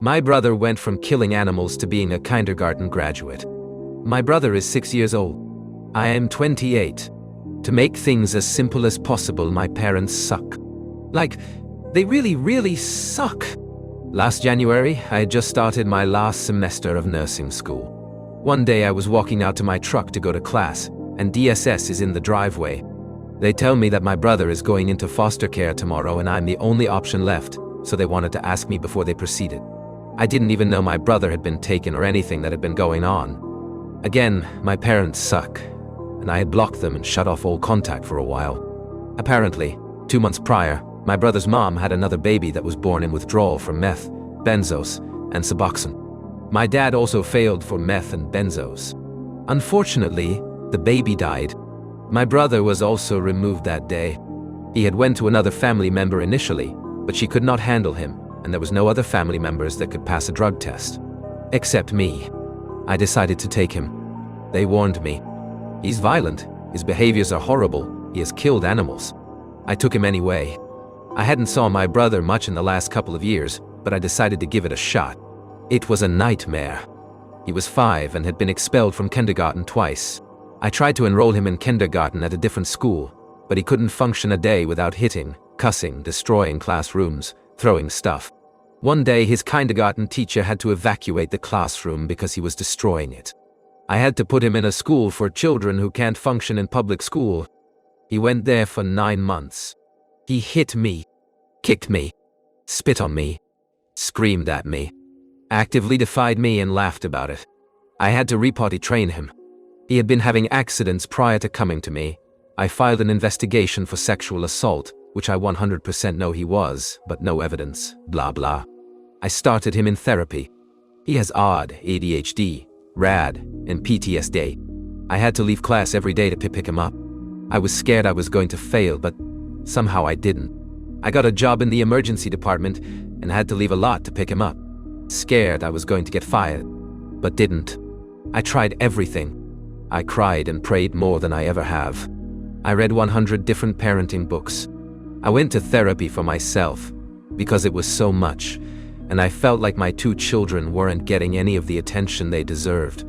My brother went from killing animals to being a kindergarten graduate. My brother is 6 years old. I am 28. To make things as simple as possible, my parents suck. Like, they really suck. Last January, I had just started my last semester of nursing school. One day I was walking out to my truck to go to class, and DSS is in the driveway. They tell me that my brother is going into foster care tomorrow and I'm the only option left, so they wanted to ask me before they proceeded. I didn't even know my brother had been taken or anything that had been going on. Again, my parents suck, and I had blocked them and shut off all contact for a while. Apparently, 2 months prior, my brother's mom had another baby that was born in withdrawal from meth, benzos, and Suboxone. My dad also failed for meth and benzos. Unfortunately, the baby died. My brother was also removed that day. He had went to another family member initially, but she could not handle him, and there was no other family members that could pass a drug test. Except me. I decided to take him. They warned me. He's violent, his behaviors are horrible, he has killed animals. I took him anyway. I hadn't saw my brother much in the last couple of years, but I decided to give it a shot. It was a nightmare. He was 5 and had been expelled from kindergarten twice. I tried to enroll him in kindergarten at a different school, but he couldn't function a day without hitting, cussing, destroying classrooms, throwing stuff. One day his kindergarten teacher had to evacuate the classroom because he was destroying it. I had to put him in a school for children who can't function in public school. He went there for 9 months. He hit me, kicked me, spit on me, screamed at me, actively defied me and laughed about it. I had to repotty train him. He had been having accidents prior to coming to me. I filed an investigation for sexual assault, which I 100% know he was, but no evidence, blah blah. I started him in therapy. He has odd ADHD, RAD, and PTSD. I had to leave class every day to pick him up. I was scared I was going to fail, but somehow I didn't. I got a job in the emergency department and had to leave a lot to pick him up. Scared I was going to get fired, but didn't. I tried everything. I cried and prayed more than I ever have. I read 100 different parenting books. I went to therapy for myself because it was so much, and I felt like my 2 children weren't getting any of the attention they deserved,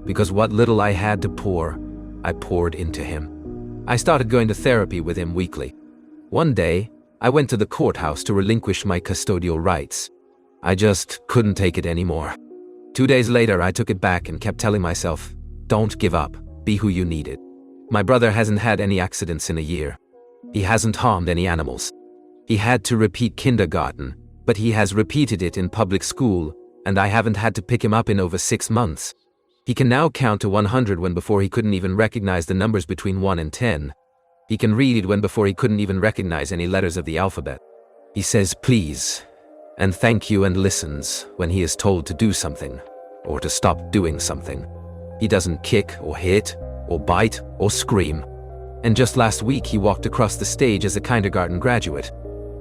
because what little I had to pour, I poured into him. I started going to therapy with him weekly. One day, I went to the courthouse to relinquish my custodial rights. I just couldn't take it anymore. 2 days later, I took it back and kept telling myself, don't give up, be who you needed. My brother hasn't had any accidents in a year. He hasn't harmed any animals. He had to repeat kindergarten, but he has repeated it in public school, and I haven't had to pick him up in over 6 months. He can now count to 100 when before he couldn't even recognize the numbers between 1 and 10. He can read when before he couldn't even recognize any letters of the alphabet. He says please, and thank you and listens when he is told to do something, or to stop doing something. He doesn't kick or hit, or bite, or scream. And just last week he walked across the stage as a kindergarten graduate.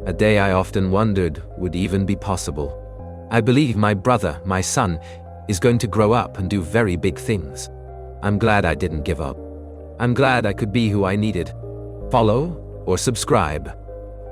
A day I often wondered would even be possible. I believe my brother, my son, is going to grow up and do very big things. I'm glad I didn't give up. I'm glad I could be who I needed. Follow or subscribe.